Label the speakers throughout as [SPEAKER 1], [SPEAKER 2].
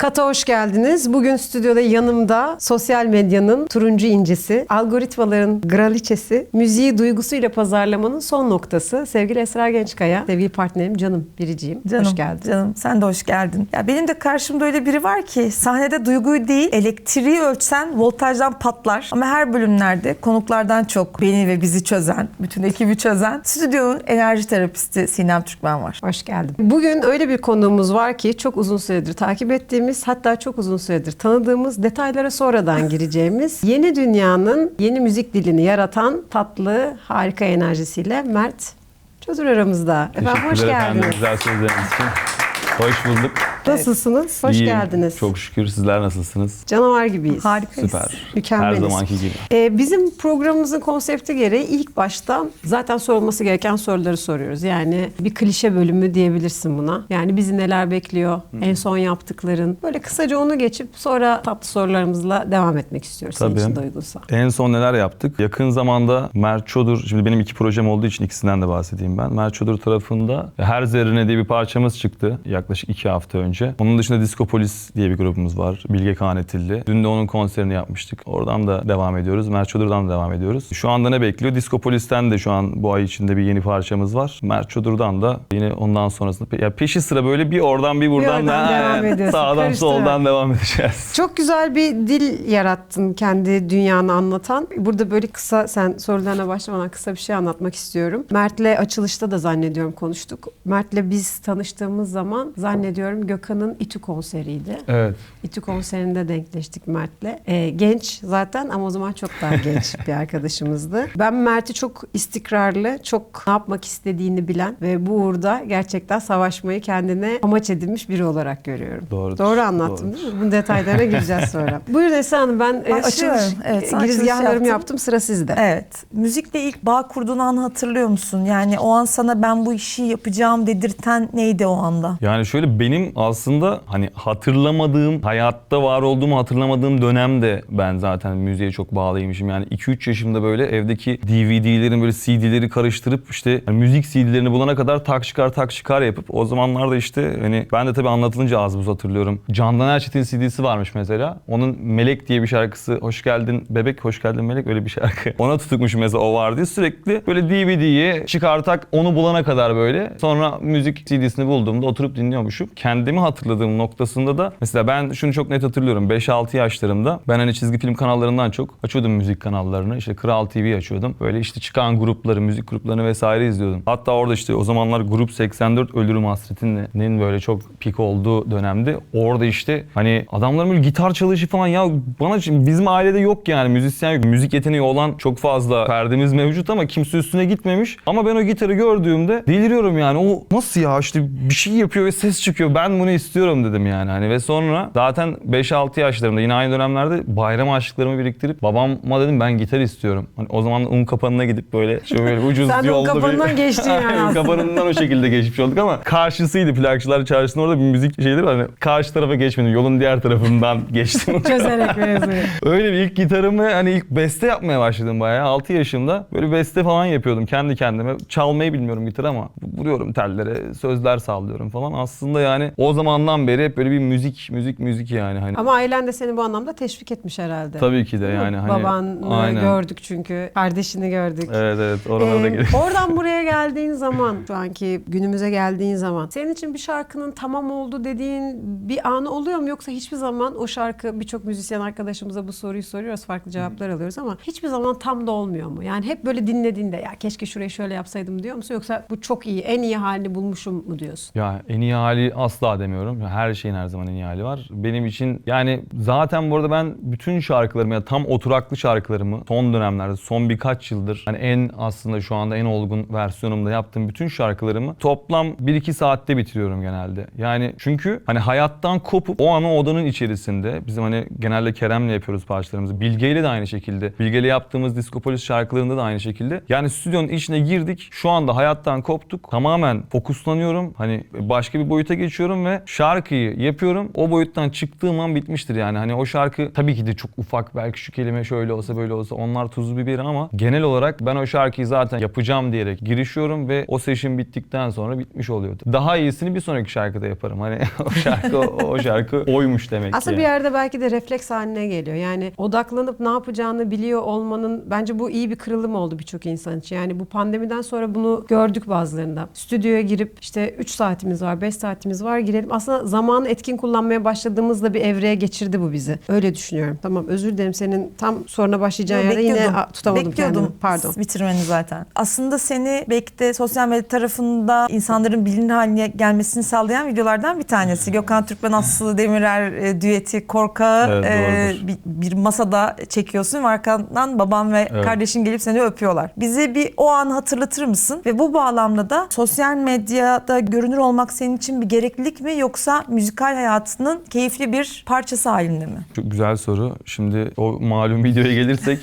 [SPEAKER 1] Kata hoş geldiniz. Bugün stüdyoda yanımda sosyal medyanın turuncu incisi, algoritmaların graliçesi, müziği duygusuyla pazarlamanın son noktası sevgili Esra Gençkaya, sevgili partnerim, canım, biriciğim.
[SPEAKER 2] Canım,
[SPEAKER 1] hoş geldin.
[SPEAKER 2] Canım, sen de hoş geldin. Ya benim de karşımda öyle biri var ki sahnede duyguyu değil, elektriği ölçsen voltajdan patlar. Ama her bölümlerde konuklardan çok beni ve bizi çözen, bütün ekibi çözen stüdyonun enerji terapisti Sinem Türkmen var.
[SPEAKER 1] Hoş geldin. Bugün öyle bir konuğumuz var ki çok uzun süredir takip ettiğimiz, hatta çok uzun süredir tanıdığımız, detaylara sonradan gireceğimiz yeni dünyanın yeni müzik dilini yaratan tatlı, harika enerjisiyle Mert Çodur aramızda. Efendim hoş geldiniz.
[SPEAKER 3] Güzel sözleriniz için. Hoş bulduk.
[SPEAKER 1] Nasılsınız? Hoş
[SPEAKER 3] İyiyim.
[SPEAKER 1] geldiniz.
[SPEAKER 3] Çok şükür. Sizler nasılsınız?
[SPEAKER 1] Canavar gibiyiz.
[SPEAKER 2] Harikayız.
[SPEAKER 3] Süper.
[SPEAKER 1] Mükemmeliz.
[SPEAKER 3] Her zamanki gibi.
[SPEAKER 1] Bizim programımızın konsepti gereği ilk başta zaten sorulması gereken soruları soruyoruz. Yani bir klişe bölümü diyebilirsin buna. Yani bizi neler bekliyor, en son yaptıkların. Böyle kısaca onu geçip sonra tatlı sorularımızla devam etmek istiyoruz. Senin için de uygunsa.
[SPEAKER 3] En son neler yaptık? Yakın zamanda Mert Çodur, şimdi benim 2 projem olduğu için ikisinden de bahsedeyim ben. Mert Çodur tarafında Her Zerrine diye bir parçamız çıktı yaklaşık 2 hafta önce. Onun dışında Diskopolis diye bir grubumuz var. Bilge Kanetilli. Dün de onun konserini yapmıştık. Oradan da devam ediyoruz. Mert Çodur'dan da devam ediyoruz. Şu anda ne bekliyor? Diskopolis'ten de şu an bu ay içinde bir yeni parçamız var. Mert Çodur'dan da yine ondan sonrasında peşi sıra böyle bir oradan bir buradan
[SPEAKER 1] devam ediyorsun.
[SPEAKER 3] sağdan soldan devam edeceğiz.
[SPEAKER 1] Çok güzel bir dil yarattın kendi dünyanı anlatan. Burada böyle kısa, sen sorularına başlamadan kısa bir şey anlatmak istiyorum. Mert'le açılışta da zannediyorum konuştuk. Mert'le biz tanıştığımız zaman zannediyorum Gökhan'ın İTÜ konseriydi.
[SPEAKER 3] Evet.
[SPEAKER 1] İTÜ konserinde denkleştik Mert'le. Genç zaten ama o zaman çok daha genç bir arkadaşımızdı. Ben Mert'i çok istikrarlı, çok ne yapmak istediğini bilen ve bu uğurda gerçekten savaşmayı kendine amaç edinmiş biri olarak görüyorum.
[SPEAKER 3] Doğrudur.
[SPEAKER 1] Doğru anlattım değil mi? Bu detaylara gireceğiz sonra. Buyurun Esra Hanım, ben
[SPEAKER 2] Başlıyorum.
[SPEAKER 1] açılış
[SPEAKER 2] Evet, sen açılış
[SPEAKER 1] girizgahlarımı
[SPEAKER 2] yaptın.
[SPEAKER 1] yaptım. Sıra sizde.
[SPEAKER 2] Evet. Müzikle ilk bağ kurduğun anı hatırlıyor musun? Yani o an sana ben bu işi yapacağım dedirten neydi o anda?
[SPEAKER 3] Yani şöyle, benim aslında hani hatırlamadığım, hayatta var olduğumu hatırlamadığım dönemde ben zaten müziğe çok bağlıymışım. Yani 2-3 yaşımda böyle evdeki DVD'lerin böyle CD'leri karıştırıp işte hani müzik CD'lerini bulana kadar tak çıkar yapıp o zamanlarda işte hani ben de tabii anlatılınca az buz hatırlıyorum. Candan Erçetin CD'si varmış mesela. Onun Melek diye bir şarkısı, Hoş Geldin Bebek, Hoş Geldin Melek, öyle bir şarkı. Ona tutukmuşum mesela, o vardı. Sürekli böyle DVD'yi çıkartak onu bulana kadar böyle. Sonra müzik CD'sini bulduğumda oturup dinliyormuşum. Kendimi hatırladığım noktasında da mesela ben şunu çok net hatırlıyorum. 5-6 yaşlarımda ben hani çizgi film kanallarından çok açıyordum müzik kanallarını. İşte Kral TV açıyordum. Böyle işte çıkan grupları, müzik gruplarını vesaire izliyordum. Hatta orada işte o zamanlar Grup 84 Ölürüm Hasreti'nin böyle çok pik olduğu dönemde orada işte hani adamların böyle gitar çalışı falan, ya bana şimdi bizim ailede yok yani, müzisyen yok. Müzik yeteneği olan çok fazla perdemiz mevcut ama kimse üstüne gitmemiş. Ama ben o gitarı gördüğümde deliriyorum yani. O nasıl ya, işte bir şey yapıyor ve ses çıkıyor. Ben bunu istiyorum dedim yani. Hani ve sonra zaten 5-6 yaşlarımda yine aynı dönemlerde bayram harçlıklarımı biriktirip babama dedim ben gitar istiyorum. Hani o zaman un kapanına gidip böyle şöyle ucuz
[SPEAKER 1] Sen de un
[SPEAKER 3] yolda
[SPEAKER 1] kapanından geçtin yani
[SPEAKER 3] un
[SPEAKER 1] aslında.
[SPEAKER 3] kapanından o şekilde geçmiş olduk ama karşısıydı, Plakçılar Çarşısı'nda orada bir müzik şeyleri var. Hani karşı tarafa geçmedim. Yolun diğer tarafından geçtim.
[SPEAKER 1] Çözerek mevzuyu.
[SPEAKER 3] Öyle bir ilk gitarımı hani ilk beste yapmaya başladım bayağı 6 yaşımda. Böyle beste falan yapıyordum kendi kendime. Çalmayı bilmiyorum gitar ama vuruyorum tellere, sözler sallıyorum falan. Aslında yani o zamandan beri hep böyle bir müzik yani hani.
[SPEAKER 1] Ama ailen de seni bu anlamda teşvik etmiş herhalde.
[SPEAKER 3] Tabii ki de yani hani.
[SPEAKER 1] Babanı
[SPEAKER 3] aynen.
[SPEAKER 1] gördük çünkü. Kardeşini gördük.
[SPEAKER 3] Evet oralara da gelir.
[SPEAKER 1] Oradan buraya geldiğin zaman, şu anki günümüze geldiğin zaman senin için bir şarkının tamam oldu dediğin bir anı oluyor mu? Yoksa hiçbir zaman o şarkı, birçok müzisyen arkadaşımıza bu soruyu soruyoruz, farklı cevaplar alıyoruz ama hiçbir zaman tam da olmuyor mu? Yani hep böyle dinlediğinde ya keşke şurayı şöyle yapsaydım diyor musun? Yoksa bu çok iyi, en iyi halini bulmuşum mu diyorsun?
[SPEAKER 3] Ya en iyi hali asla demiyorum. Her şeyin her zaman en iyi hali var. Benim için yani zaten bu arada ben bütün şarkılarımı, ya tam oturaklı şarkılarımı son dönemlerde, son birkaç yıldır hani en aslında şu anda en olgun versiyonumda yaptığım bütün şarkılarımı toplam 1-2 saatte bitiriyorum genelde. Yani çünkü hani hayattan kopup o an o odanın içerisinde bizim hani genelde Kerem'le yapıyoruz parçalarımızı. Bilge'yle de aynı şekilde. Bilge'yle yaptığımız Diskopolis şarkılarında da aynı şekilde. Yani stüdyonun içine girdik. Şu anda hayattan koptuk. Tamamen fokuslanıyorum. Hani başka bir boyuta geçiyorum ve şarkıyı yapıyorum. O boyuttan çıktığım an bitmiştir yani. Hani o şarkı tabii ki de çok ufak, belki şu kelime şöyle olsa böyle olsa, onlar tuzlu biberi, ama genel olarak ben o şarkıyı zaten yapacağım diyerek girişiyorum ve o session bittikten sonra bitmiş oluyordu. Daha iyisini bir sonraki şarkıda yaparım. Hani o şarkı oymuş demek
[SPEAKER 1] Aslında
[SPEAKER 3] ki.
[SPEAKER 1] bir yerde belki de refleks haline geliyor. Yani odaklanıp ne yapacağını biliyor olmanın bence bu iyi bir kırılım oldu birçok insan için. Yani bu pandemiden sonra bunu gördük bazılarında. Stüdyoya girip işte 3 saatimiz var, 5 saatimiz var, girelim. Aslında zamanı etkin kullanmaya başladığımızda bir evreye geçirdi bu bizi. Öyle düşünüyorum. Tamam, özür dilerim, senin tam soruna başlayacağın yerde yine tutamadım kendimi. Pardon.
[SPEAKER 2] Bitirmeni zaten. Aslında seni belki de sosyal medya tarafında insanların bilinir haline gelmesini sağlayan videolardan bir tanesi. Gökhan Türkmen, Aslı Demirer düeti Korkağı
[SPEAKER 3] Evet,
[SPEAKER 2] bir masada çekiyorsun ve arkandan baban ve
[SPEAKER 3] Evet.
[SPEAKER 2] kardeşin gelip seni öpüyorlar. Bize bir o anı hatırlatır mısın? Ve bu bağlamda da sosyal medyada görünür olmak senin için bir gereklilik mi, yoksa müzikal hayatının keyifli bir parçası halinde mi?
[SPEAKER 3] Çok güzel soru. Şimdi o malum videoya gelirsek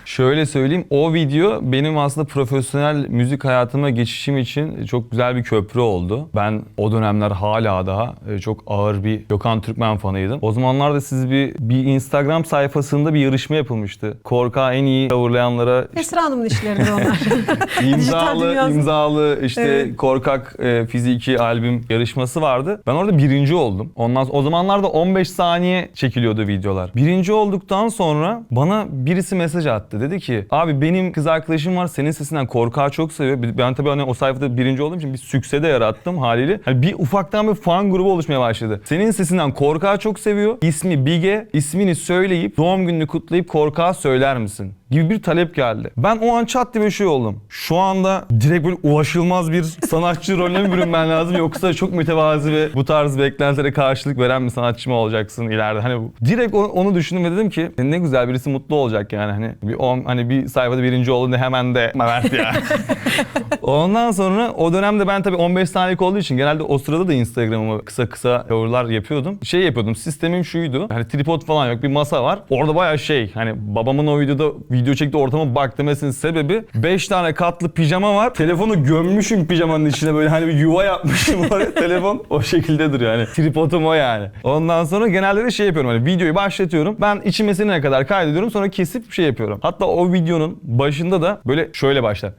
[SPEAKER 3] şöyle söyleyeyim. O video benim aslında profesyonel müzik hayatıma geçişim için çok güzel bir köprü oldu. Ben o dönemler hala daha çok ağır bir Gökhan Türkmen fanıydım. O zamanlarda siz bir Instagram sayfasında bir yarışma yapılmıştı. Korkağı en iyi coverlayanlara
[SPEAKER 1] Esra Hanım'ın işleridir onlar. Dijital dünyası.
[SPEAKER 3] imzalı işte
[SPEAKER 1] Evet.
[SPEAKER 3] Korkak fiziki albüm yarışması vardı. Ben orada birinci oldum. Ondan sonra, o zamanlarda 15 saniye çekiliyordu videolar. Birinci olduktan sonra bana birisi mesaj attı. Dedi ki abi benim kız arkadaşım var, senin sesinden Korkağı çok seviyor. Ben tabii hani o sayfada birinci olduğum için bir sükse de yarattım haliyle. Hani bir ufaktan bir fan grubu oluşmaya başladı. Senin sesinden Korkağı çok seviyor. İsmi Bige. İsmini söyleyip doğum gününü kutlayıp Korkağı söyler misin gibi bir talep geldi. Ben o an çat diye bir şey oldum. Şu anda direkt böyle ulaşılmaz bir sanatçı rolüne mi bürünmen lazım, yoksa çok mütevazi ve bu tarz beklentilere karşılık veren bir sanatçı mı olacaksın ileride? Hani direkt onu düşündüm ve dedim ki ne güzel, birisi mutlu olacak yani, hani bir sayfada birinci oldu ne hemen de Mert ya. Ondan sonra o dönemde ben tabii 15 saniyelik olduğu için genelde o sırada da Instagram'ıma kısa kısa coverlar yapıyordum. Şey yapıyordum, sistemim şuydu. Hani tripod falan yok, bir masa var. Orada bayağı hani babamın o video çektiği ortama bak demesinin sebebi 5 tane katlı pijama var. Telefonu gömmüşüm pijamanın içine, böyle hani bir yuva yapmışım oraya. Telefon o şekilde duruyor yani. Tripodum o yani. Ondan sonra genelde de şey yapıyorum, hani videoyu başlatıyorum. Ben içime sinene kadar kaydediyorum, sonra kesip şey yapıyorum. Hatta o videonun başında da böyle şöyle başlar.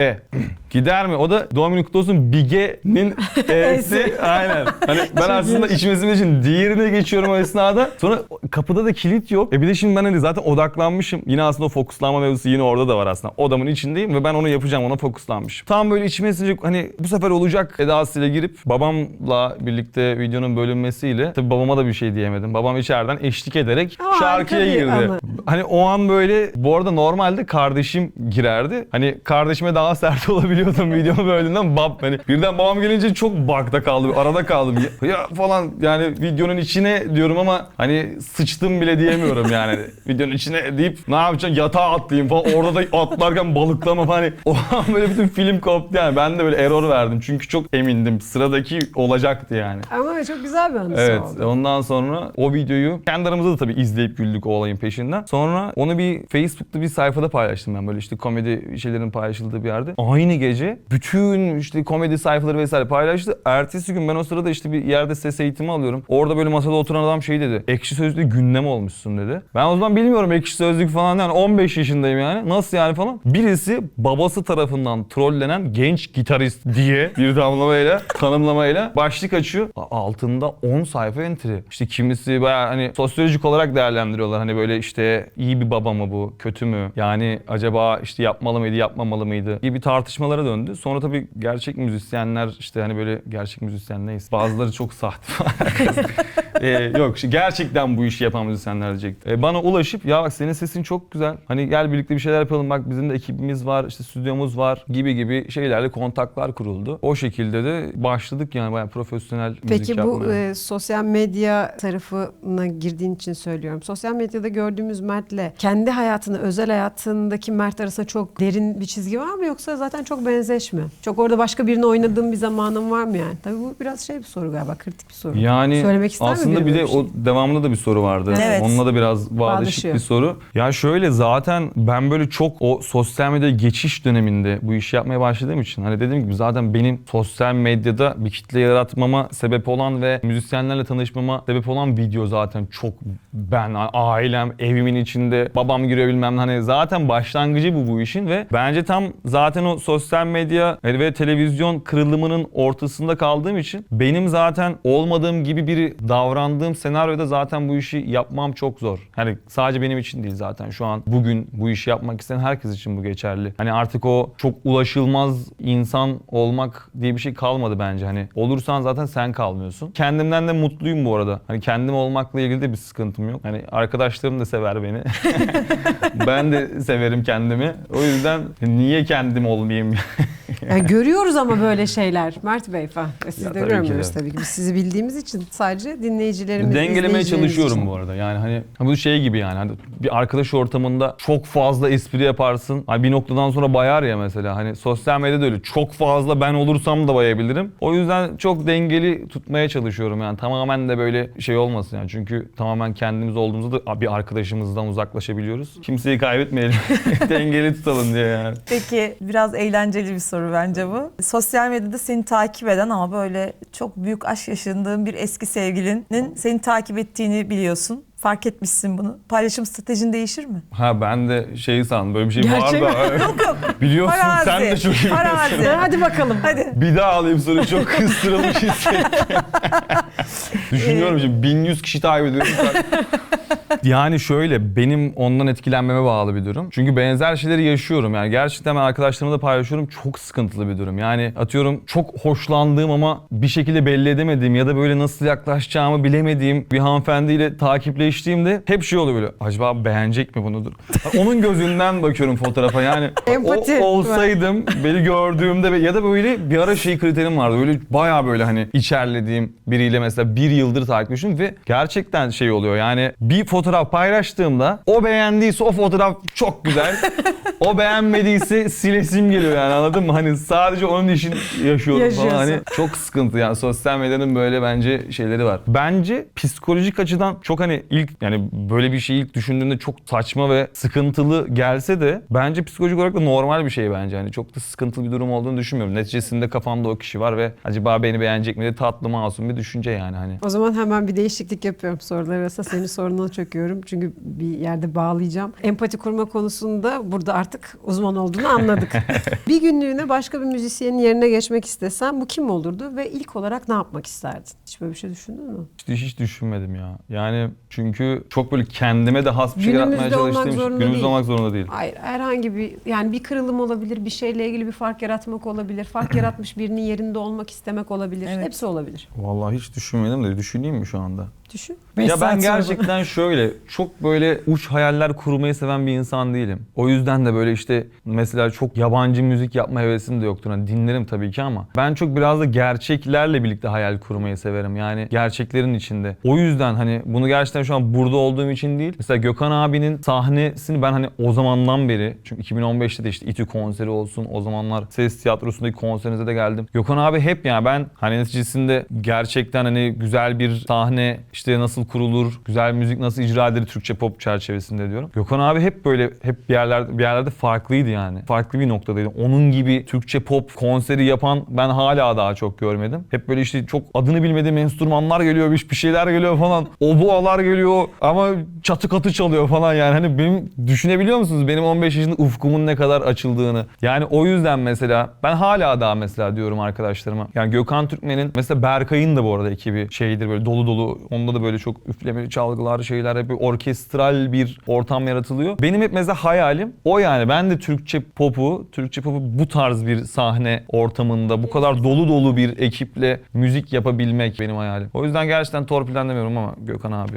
[SPEAKER 3] Gider mi? O da doğum günü kutlu olsun Bige'nin E'si. Aynen. Hani ben aslında içime sindiği için diğerine geçiyorum o esnada. Sonra kapıda da kilit yok. Bir de şimdi ben hani zaten odaklanmışım. Yine aslında o fokuslanma mevzusu yine orada da var aslında. Odamın içindeyim ve ben onu yapacağım, ona fokuslanmışım. Tam böyle içime sinecek, hani bu sefer olacak edasıyla girip babamla birlikte videonun bölünmesiyle, tabii babama da bir şey diyemedim. Babam içeriden eşlik ederek şarkıya girdi. Hani o an böyle, bu arada normalde kardeşim girerdi. Hani kardeşime daha sert olabiliyordum videomu böldüğümden. Hani birden babam gelince çok bakta kaldım, arada kaldım. Ya falan yani, videonun içine diyorum ama hani sıçtım bile diyemiyorum yani. Videonun içine deyip ne yapacaksın, yatağa atlayayım falan. Orada da atlarken balıklama falan. Hani o an böyle bütün film koptu yani. Ben de böyle error verdim çünkü çok emindim. Sıradaki olacaktı yani.
[SPEAKER 1] Ama çok güzel bir anısı
[SPEAKER 3] Evet,
[SPEAKER 1] oldu.
[SPEAKER 3] ondan sonra o videoyu kendi aramızda da tabii izleyip güldük o olayın peşinden. Sonra onu bir Facebook'ta bir sayfada paylaştım ben, böyle işte komedi şeylerin paylaşıldığı bir yerde. Aynı gece bütün işte komedi sayfaları vesaire paylaştı. Ertesi gün ben o sırada işte bir yerde ses eğitimi alıyorum. Orada böyle masada oturan adam şey dedi. Ekşi Sözlük'te gündem olmuşsun dedi. Ben o zaman bilmiyorum Ekşi Sözlük falan, yani 15 yaşındayım yani. Nasıl yani falan. Birisi babası tarafından trollenen genç gitarist diye bir damlamayla, tanımlamayla başlık açıyor. Altında 10 sayfa entry. İşte kimisi bayağı hani sosyolojik olarak değerlendiriyorlar. Hani böyle işte iyi bir baba mı bu, kötü mü? Yani acaba işte yapmalı mıydı, yapmamalı mıydı gibi tartışmalara döndü. Sonra tabii gerçek müzisyenler, işte hani böyle gerçek müzisyen neyse. Bazıları çok sahte falan. Yok gerçekten bu işi yapan müzisyenler diyecektim. Bana ulaşıp ya bak senin sesin çok güzel. Hani gel birlikte bir şeyler yapalım. Bak bizim de ekibimiz var, işte stüdyomuz var gibi şeylerle kontaklar kuruldu. O şekilde de başladık yani, bayağı profesyonel müzik
[SPEAKER 1] Peki
[SPEAKER 3] yapmaya.
[SPEAKER 1] bu sosyal medya tarafına girdiğin için söylüyorum. Sosyal medyada gördüğümüz Mert'le kendi hayatını, özel hayatındaki Mert arasında çok derin bir çizgi var mı, yoksa zaten çok benzeşme? Çok orada başka birini oynadığın bir zamanın var mı yani? Tabii bu biraz şey bir soru galiba, kritik bir soru.
[SPEAKER 3] Yani
[SPEAKER 1] söylemek ister mi
[SPEAKER 3] aslında
[SPEAKER 1] biri
[SPEAKER 3] bir de
[SPEAKER 1] böyle bir şey?
[SPEAKER 3] o devamında da bir soru vardı.
[SPEAKER 2] Evet.
[SPEAKER 3] Onunla da biraz bağdaşık
[SPEAKER 1] Bağdaşıyor.
[SPEAKER 3] bir soru. Ya şöyle, zaten ben böyle çok o sosyal medya geçiş döneminde bu işi yapmaya başladığım için hani dediğim gibi zaten benim sosyal medyada bir kitle yaratmama sebep olan ve müzisyenlerle tanışmama sebep olan video zaten çok ben, ailem, evimin içinde, babam giriyor bilmem ne. Hani zaten başlangıcı bu işin ve bence tam zaten o sosyal medya ve televizyon kırılımının ortasında kaldığım için benim zaten olmadığım gibi biri davrandığım senaryoda zaten bu işi yapmam çok zor. Hani sadece benim için değil zaten şu an bugün bu işi yapmak isteyen herkes için bu geçerli. Hani artık o çok ulaşılmaz insan olmak diye bir şey kalmadı bence. Hani olursan zaten sen kalmıyorsun. Kendimden de mutluyum bu arada. Hani kendim olmakla ilgili de bir sıkıntım yok. Hani arkadaşlarım da sever beni. Ben de severim kendimi. O yüzden niye kendim olmayayım?
[SPEAKER 1] Yani görüyoruz ama böyle şeyler Mert Bey falan. Siz
[SPEAKER 3] Ya
[SPEAKER 1] de
[SPEAKER 3] tabii
[SPEAKER 1] görmüyoruz
[SPEAKER 3] ki de.
[SPEAKER 1] tabii ki. Biz sizi bildiğimiz için sadece dinleyicilerimiz,
[SPEAKER 3] Dengelemeye
[SPEAKER 1] izleyicilerimiz
[SPEAKER 3] çalışıyorum
[SPEAKER 1] için.
[SPEAKER 3] bu arada. Yani hani bu şey gibi yani hani bir arkadaş ortamında çok fazla espri yaparsın. Hani bir noktadan sonra bayar ya mesela. Hani sosyal medyada öyle çok fazla ben olursam da bayabilirim. O yüzden çok dengeli tutmaya çalışıyorum yani. Tamamen de böyle şey olmasın yani. Çünkü tamamen kendimiz olduğumuzda da bir arkadaşımızdan uzaklaşabiliyoruz. Kimseyi kaybetmeyelim. Dengeli tutalım diye yani.
[SPEAKER 2] Peki biraz eğlenceli bir soru bence bu. Sosyal medyada seni takip eden ama böyle çok büyük aşk yaşadığın bir eski sevgilinin seni takip ettiğini biliyorsun. Fark etmişsin bunu. Paylaşım stratejin değişir mi?
[SPEAKER 3] Ha ben de şeyi sandım böyle bir şey
[SPEAKER 1] Gerçek
[SPEAKER 3] var da.
[SPEAKER 2] Yok yok.
[SPEAKER 3] Biliyorsun sen de çok iyi
[SPEAKER 2] Farazi.
[SPEAKER 3] biliyorsun.
[SPEAKER 1] Hadi bakalım.
[SPEAKER 2] Hadi.
[SPEAKER 3] Bir daha alayım soruyu çok kıstırılmış hissettim. Düşünüyorum şimdi 1100 kişi takip ediyorum. Yani şöyle benim ondan etkilenmeme bağlı bir durum. Çünkü benzer şeyleri yaşıyorum yani gerçekten ben arkadaşlarımla da paylaşıyorum çok sıkıntılı bir durum. Yani atıyorum çok hoşlandığım ama bir şekilde belli edemediğim ya da böyle nasıl yaklaşacağımı bilemediğim bir hanımefendiyle takipleştiğimde hep şey oluyor böyle acaba beğenecek mi bunu? Onun gözünden bakıyorum fotoğrafa yani
[SPEAKER 1] Empati.
[SPEAKER 3] o olsaydım beni gördüğümde ya da böyle bir ara şey kriterim vardı öyle bayağı böyle hani içerlediğim biriyle mesela bir yıldır takipleşiyorum ve gerçekten şey oluyor yani bir fotoğraf paylaştığımda o beğendiyse o fotoğraf çok güzel. O beğenmediyse silesim geliyor yani anladın mı? Hani sadece onun için yaşıyorum falan. Hani çok sıkıntı yani sosyal medyanın böyle bence şeyleri var. Bence psikolojik açıdan çok hani ilk yani böyle bir şeyi ilk düşündüğümde çok saçma ve sıkıntılı gelse de bence psikolojik olarak da normal bir şey bence. Hani çok da sıkıntılı bir durum olduğunu düşünmüyorum. Neticesinde kafamda o kişi var ve acaba beni beğenecek mi diye tatlı masum bir düşünce yani hani.
[SPEAKER 1] O zaman hemen bir değişiklik yapıyorum sorular arasında. Senin sorununa çöküyorum. Çünkü bir yerde bağlayacağım. Empati kurma konusunda burada artık uzman olduğunu anladık. Bir günlüğüne başka bir müzisyenin yerine geçmek istesen bu kim olurdu ve ilk olarak ne yapmak isterdin? Hiç böyle bir şey düşündün mü?
[SPEAKER 3] Hiç düşünmedim ya. Yani çünkü çok böyle kendime de has bir şey
[SPEAKER 1] Günümüzde
[SPEAKER 3] yaratmaya
[SPEAKER 1] olmak
[SPEAKER 3] çalıştığım için.
[SPEAKER 1] zorunda
[SPEAKER 3] Günümüzde
[SPEAKER 1] değil.
[SPEAKER 3] olmak zorunda değil.
[SPEAKER 1] Hayır, herhangi bir yani bir kırılım olabilir, bir şeyle ilgili bir fark yaratmak olabilir, fark yaratmış birinin yerinde olmak istemek olabilir.
[SPEAKER 2] Evet.
[SPEAKER 1] Hepsi olabilir.
[SPEAKER 3] Vallahi hiç düşünmedim de düşüneyim mi şu anda?
[SPEAKER 1] Düşün.
[SPEAKER 3] Ya ben gerçekten şöyle çok böyle uç hayaller kurmayı seven bir insan değilim. O yüzden de böyle işte mesela çok yabancı müzik yapma hevesim de yoktur. Hani dinlerim tabii ki ama ben çok biraz da gerçeklerle birlikte hayal kurmayı severim. Yani gerçeklerin içinde. O yüzden hani bunu gerçekten şu an burada olduğum için değil. Mesela Gökhan abinin sahnesini ben hani o zamandan beri çünkü 2015'te de işte İTÜ konseri olsun o zamanlar Ses Tiyatrosu'ndaki konserinize de geldim. Gökhan abi hep yani ben hani neticesinde gerçekten hani güzel bir sahne işte nasıl kurulur, güzel müzik nasıl icra edilir Türkçe pop çerçevesinde diyorum. Gökhan abi hep böyle hep bir yerlerde farklıydı yani. Farklı bir noktadaydı. Onun gibi Türkçe pop konseri yapan ben hala daha çok görmedim. Hep böyle işte çok adını bilmediğim enstrümanlar geliyor, bir şeyler geliyor falan. Oboalar geliyor ama çatı katı çalıyor falan yani. Hani benim düşünebiliyor musunuz? Benim 15 yaşında ufkumun ne kadar açıldığını. Yani o yüzden mesela ben hala daha mesela diyorum arkadaşlarıma. Yani Gökhan Türkmen'in mesela Berkay'ın da bu arada ekibi şeydir böyle dolu dolu. Onda da böyle çok üflemeli çalgılar şeyler hep bir orkestral bir ortam yaratılıyor. Benim hep mesela hayalim o yani. Ben de Türkçe popu bu tarz bir sahne ortamında bu kadar dolu dolu bir ekiple müzik yapabilmek benim hayalim. O yüzden gerçekten torpilden demiyorum ama Gökhan abi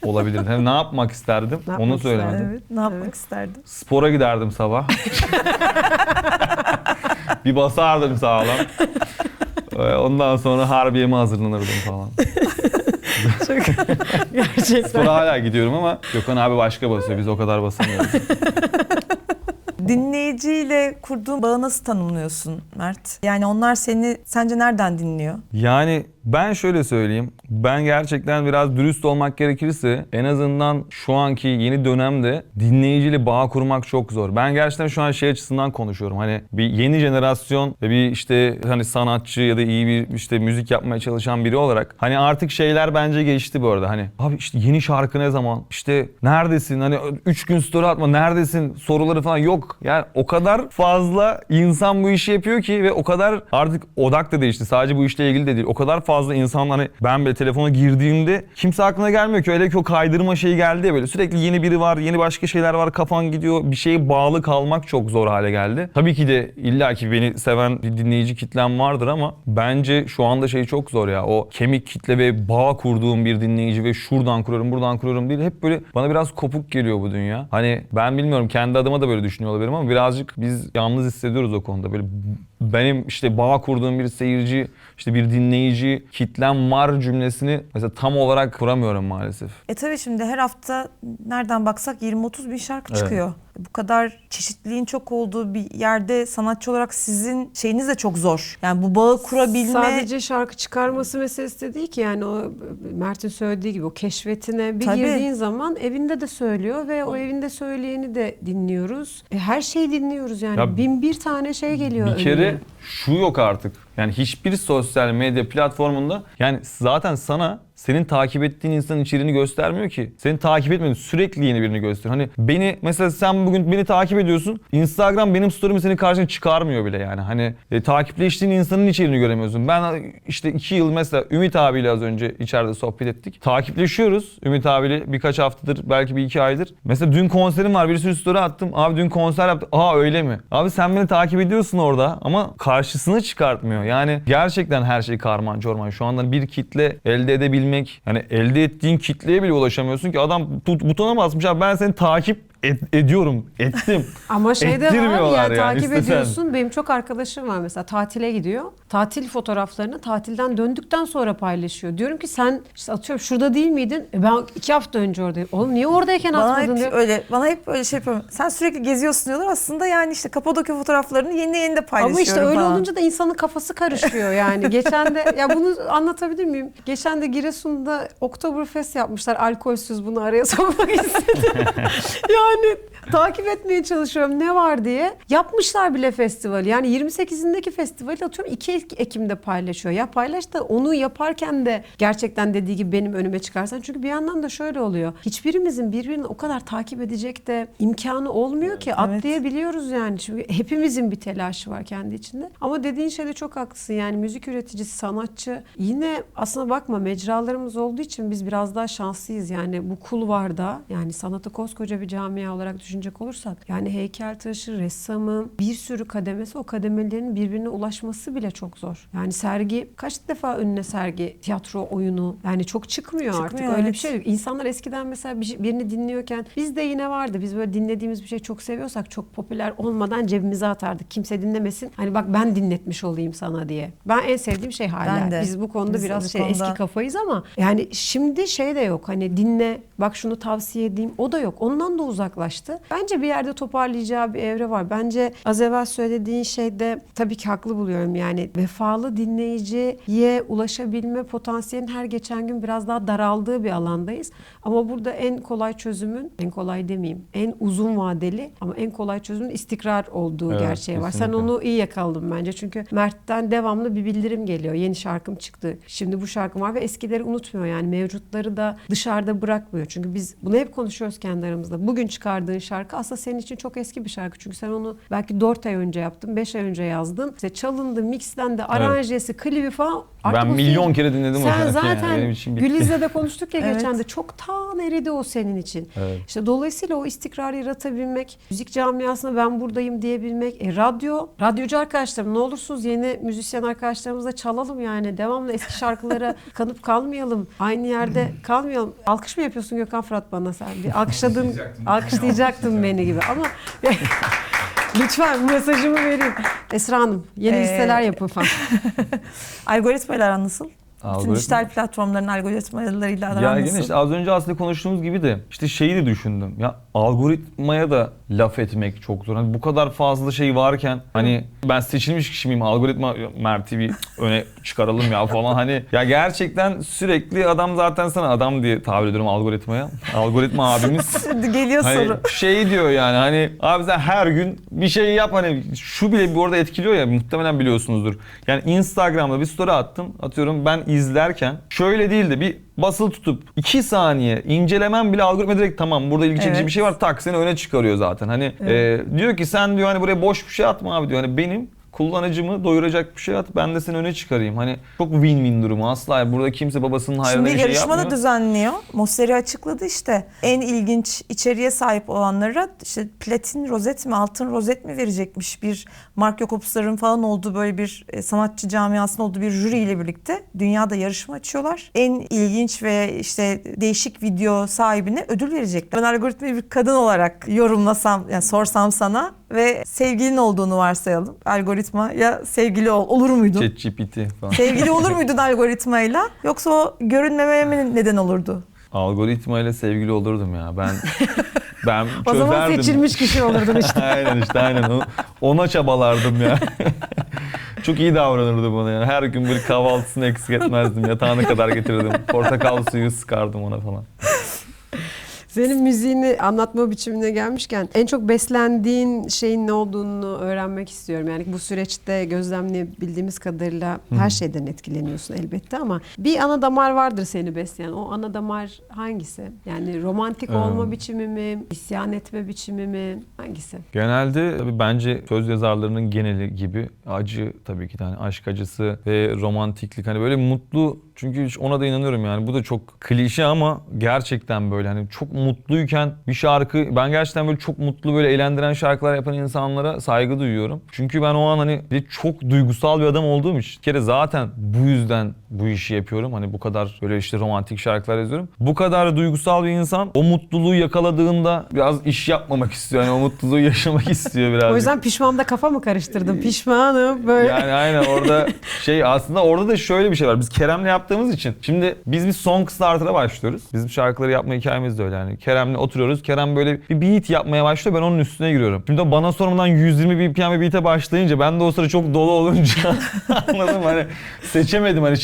[SPEAKER 3] olabilirdi. Hem ne yapmak isterdim
[SPEAKER 1] Ne
[SPEAKER 3] onu
[SPEAKER 1] yapmak
[SPEAKER 3] söylemedim.
[SPEAKER 1] isterdin?
[SPEAKER 2] Evet. Ne yapmak isterdin?
[SPEAKER 3] Spora giderdim sabah. Bir basardım sağlam. Ondan sonra harbiyeme hazırlanırdım falan.
[SPEAKER 1] Gerçekten.
[SPEAKER 3] Spora hala gidiyorum ama Gökhan abi başka basıyor. Biz o kadar basamıyoruz.
[SPEAKER 2] Dinleyiciyle kurduğun bağı nasıl tanımlıyorsun Mert? Yani onlar seni sence nereden dinliyor?
[SPEAKER 3] Yani Ben şöyle söyleyeyim. Ben gerçekten biraz dürüst olmak gerekirse en azından şu anki yeni dönemde dinleyiciyle bağ kurmak çok zor. Ben gerçekten şu an şey açısından konuşuyorum. Hani bir yeni jenerasyon ve bir işte hani sanatçı ya da iyi bir işte müzik yapmaya çalışan biri olarak hani artık şeyler bence geçti bu arada. Hani abi işte yeni şarkı ne zaman? İşte neredesin? Hani 3 gün story atma neredesin? Soruları falan yok. Yani o kadar fazla insan bu işi yapıyor ki ve o kadar artık odak da değişti. Sadece bu işle ilgili de değil. O kadar fazla insan hani ben bile telefona girdiğimde kimse aklına gelmiyor ki öyle ki o kaydırma şeyi geldi ya böyle. Sürekli yeni biri var, yeni başka şeyler var, kafan gidiyor. Bir şeye bağlı kalmak çok zor hale geldi. Tabii ki de illaki beni seven bir dinleyici kitlem vardır ama bence şu anda şey çok zor ya. O kemik kitle ve bağ kurduğum bir dinleyici ve şuradan kuruyorum, buradan kuruyorum değil. Hep böyle bana biraz kopuk geliyor bu dünya. Hani ben bilmiyorum kendi adıma da böyle düşünüyor olabilirim ama birazcık biz yalnız hissediyoruz o konuda. Böyle benim işte bağ kurduğum bir seyirci, işte bir dinleyici kitlem var cümlesini mesela tam olarak kuramıyorum maalesef.
[SPEAKER 2] Tabii şimdi her hafta nereden baksak 20-30 bin şarkı
[SPEAKER 3] Evet.
[SPEAKER 2] çıkıyor. Bu kadar çeşitliliğin çok olduğu bir yerde sanatçı olarak sizin şeyiniz de çok zor. Yani bu bağı kurabilme...
[SPEAKER 1] Sadece şarkı çıkarması meselesi de değil ki yani o Mert'in söylediği gibi o keşfetine bir
[SPEAKER 2] Tabii.
[SPEAKER 1] girdiğin zaman evinde de söylüyor ve o evinde söyleyeni de dinliyoruz. Her şeyi dinliyoruz yani
[SPEAKER 3] Ya,
[SPEAKER 1] 1001 tane şey geliyor
[SPEAKER 3] Bir
[SPEAKER 1] önüne.
[SPEAKER 3] kere şu yok artık. Yani hiçbir sosyal medya platformunda yani zaten sana senin takip ettiğin insanın içeriğini göstermiyor ki. Seni takip etmediğin sürekli yeni birini gösteriyor. Hani beni mesela sen bugün beni takip ediyorsun. Instagram benim story'imi senin karşına çıkarmıyor bile yani. Hani takipleştiğin insanın içeriğini göremiyorsun. Ben işte 2 yıl mesela Ümit abiyle az önce içeride sohbet ettik. Takipleşiyoruz Ümit abiyle birkaç haftadır belki bir 2 aydır. Mesela dün konserim var bir sürü story attım. Abi dün konser yaptım. Aa öyle mi? Abi sen beni takip ediyorsun orada ama karşısına çıkartmıyor. Yani gerçekten her şey karman çorman. Şu anda bir kitle elde edebilmek, yani elde ettiğin kitleye bile ulaşamıyorsun ki adam butona basmış abi ben seni takip ediyorum, ettim.
[SPEAKER 1] Ama şey de var
[SPEAKER 3] Ettirmiyorlar
[SPEAKER 1] yani takip
[SPEAKER 3] istesen.
[SPEAKER 1] ediyorsun. Benim çok arkadaşım var mesela tatile gidiyor. Tatil fotoğraflarını tatilden döndükten sonra paylaşıyor. Diyorum ki sen işte atıyorum şurada değil miydin? Ben 2 hafta önce oradayım. Oğlum niye oradayken atmadın diyor.
[SPEAKER 2] Bana hep öyle şey yapıyorum. Sen sürekli geziyorsun diyorlar. Aslında yani işte Kapadokya fotoğraflarını yeni de paylaşıyorum
[SPEAKER 1] Ama işte öyle
[SPEAKER 2] falan.
[SPEAKER 1] olunca da insanın kafası karışıyor yani. Geçen de ya bunu anlatabilir miyim? Geçen de Giresun'da Oktoberfest yapmışlar. Alkolsüz bunu araya sokmak istedim. Yani takip etmeye çalışıyorum ne var diye. Yapmışlar bile festivali. Yani 28'indeki festivali atıyorum 2 Ekim'de paylaşıyor. Ya paylaş da onu yaparken de gerçekten dediği gibi benim önüme çıkarsan. Çünkü bir yandan da şöyle oluyor. Hiçbirimizin birbirini o kadar takip edecek de imkanı olmuyor ki. Atlayabiliyoruz yani. Çünkü hepimizin bir telaşı var kendi içinde. Ama dediğin şeyde çok haklısın. Yani müzik üreticisi, sanatçı yine aslına bakma mecralarımız olduğu için biz biraz daha şanslıyız. Yani bu kulvarda yani sanatı koskoca bir camia olarak düşünecek olursak yani heykeltıraşı, ressamı bir sürü kademesi o kademelerin birbirine ulaşması bile çok zor. Yani sergi kaç defa önüne sergi, tiyatro oyunu yani çok çıkmıyor artık. Öyle
[SPEAKER 2] evet.
[SPEAKER 1] bir şey yok. İnsanlar eskiden mesela birini dinliyorken bizde yine vardı. Biz böyle dinlediğimiz bir şey çok seviyorsak çok popüler olmadan cebimize atardık. Kimse dinlemesin. Hani bak ben dinletmiş olayım sana diye. Ben en sevdiğim şey hala.
[SPEAKER 2] Ben de.
[SPEAKER 1] Biz bu konuda
[SPEAKER 2] Biz
[SPEAKER 1] biraz
[SPEAKER 2] bu konuda-
[SPEAKER 1] eski kafayız ama yani şimdi şey de yok. Hani dinle, bak şunu tavsiye edeyim. O da yok. Ondan da uzaklaştı. Bence bir yerde toparlayacağı bir evre var. Bence az evvel söylediğin şeyde tabii ki haklı buluyorum. Yani vefalı dinleyiciye ulaşabilme potansiyelin her geçen gün biraz daha daraldığı bir alandayız. Ama burada en kolay çözümün, en kolay demeyeyim, en uzun vadeli ama en kolay çözümün istikrar olduğu
[SPEAKER 3] Evet,
[SPEAKER 1] gerçeği var. Sen
[SPEAKER 3] kesinlikle.
[SPEAKER 1] onu iyi yakaladın bence. Çünkü Mert'ten devamlı bir bildirim geliyor. Yeni şarkım çıktı. Şimdi bu şarkım var ve eskileri unutmuyor. Yani mevcutları da dışarıda bırakmıyor. Çünkü biz bunu hep konuşuyoruz kendi aramızda. Bugün çıkardığın şarkı aslında senin için çok eski bir şarkı. Çünkü sen onu belki 4 ay önce yaptın, 5 ay önce yazdın. İşte çalındı, mixlendi, aranjesi, klibi falan. Artık
[SPEAKER 3] Ben
[SPEAKER 1] o
[SPEAKER 3] milyon
[SPEAKER 1] senin-
[SPEAKER 3] kere dinledim o
[SPEAKER 1] Sen
[SPEAKER 3] şarkıyı yani.
[SPEAKER 1] zaten
[SPEAKER 3] Benim için bitti.
[SPEAKER 1] Güliz'le de konuştuk ya
[SPEAKER 2] Evet.
[SPEAKER 1] geçen de. Çoktan eridi o senin için.
[SPEAKER 3] Evet.
[SPEAKER 1] İşte dolayısıyla o istikrarı yaratabilmek, müzik camiasında ben buradayım diyebilmek. Radyocu arkadaşlarım ne olursunuz yeni müzisyen arkadaşlarımızla çalalım yani. Devamlı eski şarkılara kanıp kalmayalım. Aynı yerde kalmayalım. Alkış mı yapıyorsun Gökhan Fırat bana sen? Bir alkışlayacaktın beni gibi ama lütfen mesajımı vereyim. Esra Hanım yeni listeler yapın falan.
[SPEAKER 2] Algoritmalar nasıl? Bütün dijital platformların algoritmalarıyla
[SPEAKER 3] Ya
[SPEAKER 2] aran
[SPEAKER 3] yine
[SPEAKER 2] nasıl?
[SPEAKER 3] işte az önce aslında konuştuğumuz gibi de işte şeyi de düşündüm. Ya algoritmaya da laf etmek çok zor. Hani bu kadar fazla şey varken hani ben seçilmiş kişi miyim? Algoritma Mert'i bir öne çıkaralım ya falan. Hani ya gerçekten sürekli adam zaten sana adam diye tabir ediyorum algoritmaya. Algoritma abimiz.
[SPEAKER 2] Geliyor
[SPEAKER 3] Hani
[SPEAKER 2] soru.
[SPEAKER 3] şey diyor yani hani abi sen her gün bir şey yap hani şu bile bu arada etkiliyor ya muhtemelen biliyorsunuzdur. Yani Instagram'da bir story attım atıyorum ben izlerken şöyle değildi bir basılı tutup 2 saniye incelemem bile algoritma direkt tamam burada ilgi çekici
[SPEAKER 2] Evet.
[SPEAKER 3] bir şey var tak seni öne çıkarıyor zaten. Hani diyor ki sen diyor hani buraya boş bir şey atma abi diyor hani benim kullanıcımı doyuracak bir şey at ben de seni öne çıkarayım. Hani çok win-win durumu asla burada kimse babasının hayrına
[SPEAKER 2] Şimdi
[SPEAKER 3] bir şey
[SPEAKER 2] yarışma da
[SPEAKER 3] yapmıyor.
[SPEAKER 2] düzenliyor. Mosseri açıkladı işte. En ilginç içeriğe sahip olanlara işte platin rozet mi, altın rozet mi verecekmiş bir Mark Jacobs'ların falan olduğu böyle bir sanatçı camiasının olduğu bir jüriyle birlikte dünyada yarışma açıyorlar. En ilginç ve işte değişik video sahibine ödül verecekler. Ben algoritmayı bir kadın olarak yorumlasam, yani sorsam sana ve sevgilin olduğunu varsayalım. Algoritma ya sevgili olur muydun?
[SPEAKER 3] ChatGPT falan.
[SPEAKER 2] Sevgili olur muydun algoritmayla? Yoksa o görünmemeye mi neden olurdu?
[SPEAKER 3] Algoritma ile sevgili olurdum ya. Ben
[SPEAKER 1] O
[SPEAKER 3] çözerdim.
[SPEAKER 1] zaman seçilmiş kişi olurdun işte.
[SPEAKER 3] aynen işte aynen. Ona çabalardım ya. Çok iyi davranırdı bana ya. Her gün bir kahvaltısını eksik etmezdim. Yatağına kadar getirirdim. Portakal suyu sıkardım ona falan.
[SPEAKER 1] Senin müziğini anlatma biçimine gelmişken en çok beslendiğin şeyin ne olduğunu öğrenmek istiyorum. Yani bu süreçte gözlemleyebildiğimiz kadarıyla her şeyden etkileniyorsun elbette ama bir ana damar vardır seni besleyen. O ana damar hangisi? Yani romantik olma biçimi mi? İsyan etme biçimi mi? Hangisi?
[SPEAKER 3] Genelde tabii bence söz yazarlarının geneli gibi acı tabii ki yani aşk acısı ve romantiklik hani böyle mutlu çünkü ona da inanıyorum yani bu da çok klişe ama gerçekten böyle hani çok mutluyken bir şarkı ben gerçekten böyle çok mutlu böyle eğlendiren şarkılar yapan insanlara saygı duyuyorum. Çünkü ben o an hani bir çok duygusal bir adam olduğum için bir kere zaten bu yüzden bu işi yapıyorum. Hani bu kadar böyle işte romantik şarkılar yazıyorum. Bu kadar duygusal bir insan o mutluluğu yakaladığında biraz iş yapmamak istiyor. Yani o mutluluğu yaşamak istiyor birazcık.
[SPEAKER 1] O yüzden pişmanımda kafa mı karıştırdım? Pişmanım böyle.
[SPEAKER 3] Yani aynen orada aslında orada da şöyle bir şey var. Biz Kerem'le yaptığımız için şimdi biz bir song starter'a başlıyoruz. Bizim şarkıları yapma hikayemiz de öyle yani. Kerem'le oturuyoruz. Kerem böyle bir beat yapmaya başlıyor. Ben onun üstüne giriyorum. Şimdi bana sormadan 120 BPM bir beat'e başlayınca ben de o sıra çok dolu olunca anladım hani seçemedim hani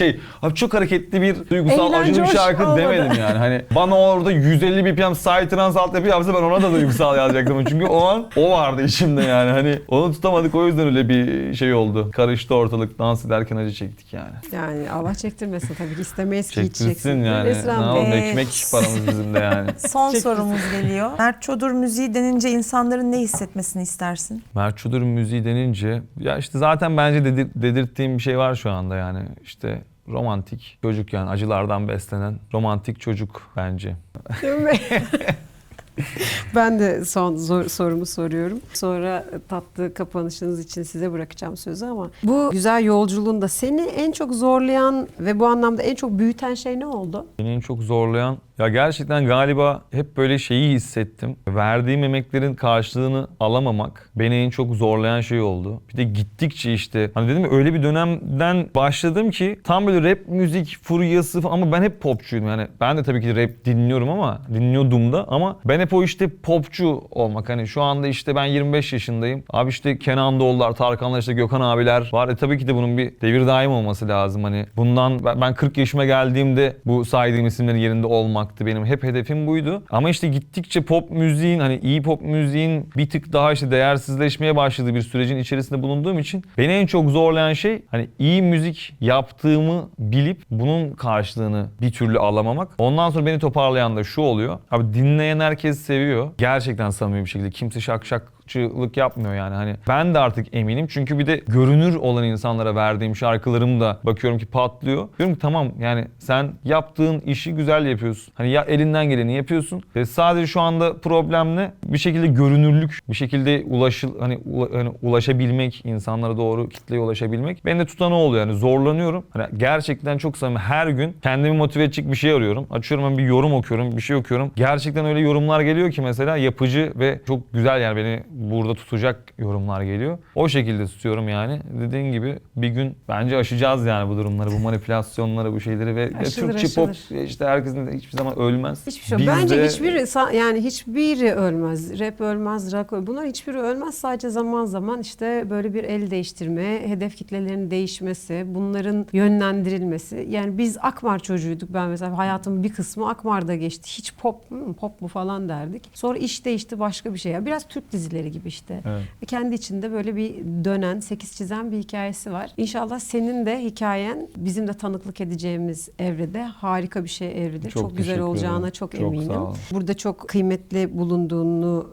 [SPEAKER 3] abi çok hareketli bir duygusal
[SPEAKER 1] Eğlence
[SPEAKER 3] acılı bir
[SPEAKER 1] hoş
[SPEAKER 3] şarkı
[SPEAKER 1] olmadı.
[SPEAKER 3] demedim yani. Hani bana orada 150 BPM psytrance alt yapı yapsa ben ona da duygusal yazacaktım. Çünkü o an o vardı içimde yani. Hani onu tutamadık o yüzden öyle bir şey oldu. Karıştı ortalık dans ederken acı çektik yani.
[SPEAKER 1] Yani Allah çektirmesin tabii ki istemeyiz ki hiç
[SPEAKER 3] Çektirsin
[SPEAKER 1] çeksin.
[SPEAKER 3] yani.
[SPEAKER 1] Esra
[SPEAKER 3] Ne
[SPEAKER 1] Hanım.
[SPEAKER 3] yapalım
[SPEAKER 2] Evet.
[SPEAKER 3] ekmek paramız bizim de yani.
[SPEAKER 2] Son sorumuz geliyor. Mert Çodur müziği denince insanların ne hissetmesini istersin?
[SPEAKER 3] Mert Çudur'un müziği denince ya işte zaten bence dedirttiğim bir şey var şu anda yani işte romantik çocuk yani acılardan beslenen romantik çocuk bence.
[SPEAKER 1] Değil mi? Ben de son sorumu soruyorum. Sonra tatlı kapanışınız için size bırakacağım sözü ama bu güzel yolculuğunda seni en çok zorlayan ve bu anlamda en çok büyüten şey ne oldu?
[SPEAKER 3] Beni en çok zorlayan ya gerçekten galiba hep böyle şeyi hissettim. Verdiğim emeklerin karşılığını alamamak beni en çok zorlayan şey oldu. Bir de gittikçe işte hani dedim ya öyle bir dönemden başladım ki tam böyle rap müzik furyası ama ben hep popçuydum yani. Ben de tabii ki rap dinliyorum ama dinliyordum da ama ben hep o işte popçu olmak hani şu anda işte ben 25 yaşındayım. Abi işte Kenan Doğulular, Tarkanlar işte Gökhan abiler var. Tabii ki de bunun bir devir daim olması lazım hani. Bundan ben 40 yaşıma geldiğimde bu saydığım isimlerin yerinde olmak benim hep hedefim buydu. Ama işte gittikçe pop müziğin hani iyi pop müziğin bir tık daha işte değersizleşmeye başladığı bir sürecin içerisinde bulunduğum için beni en çok zorlayan şey hani iyi müzik yaptığımı bilip bunun karşılığını bir türlü alamamak. Ondan sonra beni toparlayan da şu oluyor. Abi dinleyen herkes seviyor. Gerçekten samimi bir şekilde. Kimse şakçılık yapmıyor yani. Hani ben de artık eminim. Çünkü bir de görünür olan insanlara verdiğim şarkılarım da bakıyorum ki patlıyor. Diyorum ki tamam yani sen yaptığın işi güzel yapıyorsun. Hani ya elinden geleni yapıyorsun. Ve sadece şu anda problem ne? Bir şekilde görünürlük, bir şekilde ulaşabilmek, insanlara doğru kitleye ulaşabilmek. Beni de tutan o oluyor yani zorlanıyorum. Hani gerçekten çok samimi her gün kendimi motive edecek bir şey arıyorum. Açıyorum ben bir yorum okuyorum, bir şey okuyorum. Gerçekten öyle yorumlar geliyor ki mesela yapıcı ve çok güzel yani beni burada tutacak yorumlar geliyor. O şekilde tutuyorum yani. Dediğin gibi bir gün bence aşacağız yani bu durumları, bu manipülasyonları, bu şeyleri ve
[SPEAKER 1] Aşılır,
[SPEAKER 3] Türkçe pop
[SPEAKER 1] aşılır.
[SPEAKER 3] işte herkesin de hiçbir zaman ölmez.
[SPEAKER 1] Hiçbir şey yok.
[SPEAKER 3] Biz
[SPEAKER 1] Bence
[SPEAKER 3] de-
[SPEAKER 1] hiçbiri ölmez. Rap ölmez, rock ölmez. Bunlar hiçbiri ölmez. Sadece zaman zaman işte böyle bir el değiştirme, hedef kitlelerinin değişmesi, bunların yönlendirilmesi. Yani biz Akmar çocuğuyduk. Ben mesela hayatımın bir kısmı Akmar'da geçti. Hiç pop mu falan derdik. Sonra iş değişti, başka bir şey. Yani biraz Türk dizileri gibi işte.
[SPEAKER 3] Evet.
[SPEAKER 1] Ve kendi içinde böyle bir dönen, sekiz çizen bir hikayesi var. İnşallah senin de hikayen bizim de tanıklık edeceğimiz evrede harika bir şey evridir.
[SPEAKER 3] Çok
[SPEAKER 1] Çok güzel
[SPEAKER 3] teşekkür
[SPEAKER 1] olacağına
[SPEAKER 3] ederim.
[SPEAKER 1] çok
[SPEAKER 3] Çok
[SPEAKER 1] eminim.
[SPEAKER 3] sağ ol.
[SPEAKER 1] Burada çok kıymetli bulunduğunu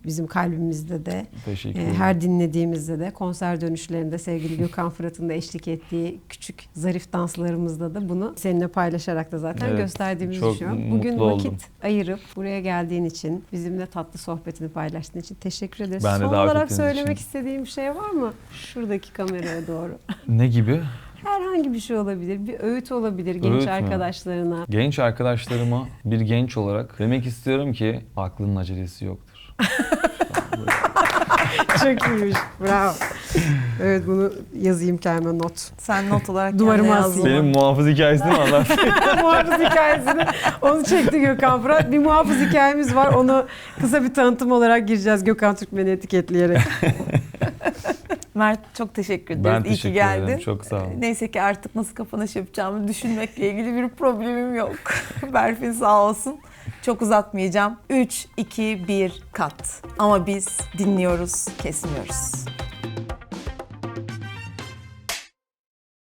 [SPEAKER 1] bizim kalbimizde de,
[SPEAKER 3] Teşekkür ederim.
[SPEAKER 1] her dinlediğimizde de, konser dönüşlerinde sevgili Gökhan Fırat'ın da eşlik ettiği küçük zarif danslarımızda da bunu seninle paylaşarak da zaten
[SPEAKER 3] Evet,
[SPEAKER 1] gösterdiğimizi
[SPEAKER 3] çok
[SPEAKER 1] düşünüyorum. Bugün
[SPEAKER 3] mutlu
[SPEAKER 1] vakit
[SPEAKER 3] oldum.
[SPEAKER 1] ayırıp buraya geldiğin için, bizimle tatlı sohbetini paylaştığın için teşekkür ederiz.
[SPEAKER 3] Ben de
[SPEAKER 1] Son
[SPEAKER 3] davet
[SPEAKER 1] olarak
[SPEAKER 3] ettiğiniz
[SPEAKER 1] söylemek
[SPEAKER 3] için.
[SPEAKER 1] istediğim bir şey var mı? Şuradaki kameraya doğru.
[SPEAKER 3] Ne gibi?
[SPEAKER 1] Herhangi bir şey olabilir. Bir öğüt olabilir
[SPEAKER 3] Öğüt
[SPEAKER 1] genç
[SPEAKER 3] mü?
[SPEAKER 1] arkadaşlarına.
[SPEAKER 3] Genç arkadaşlarıma bir genç olarak demek istiyorum ki aklının acelesi yoktur.
[SPEAKER 1] Çok iyiymiş. Bravo. Evet, bunu yazayım kendime not.
[SPEAKER 2] Sen not olarak
[SPEAKER 1] Duvarıma
[SPEAKER 2] kendine
[SPEAKER 1] asayım.
[SPEAKER 2] yazdın.
[SPEAKER 3] Benim muhafız hikayesini mi anlat?
[SPEAKER 1] Muhafız hikayesini onu çekti Gökhan Fırat. Bir muhafız hikayemiz var. Onu kısa bir tanıtım olarak gireceğiz Gökhan Türkmen'i etiketleyerek.
[SPEAKER 2] Mert çok teşekkür ederiz.
[SPEAKER 3] Ben
[SPEAKER 2] İyi ki
[SPEAKER 3] teşekkür
[SPEAKER 2] geldin.
[SPEAKER 3] ederim. Çok sağ ol.
[SPEAKER 2] Neyse ki artık nasıl kapanış yapacağımı düşünmekle ilgili bir problemim yok. Berfin sağ olsun. Çok uzatmayacağım. 3, 2, 1 kat. Ama biz dinliyoruz, kesmiyoruz.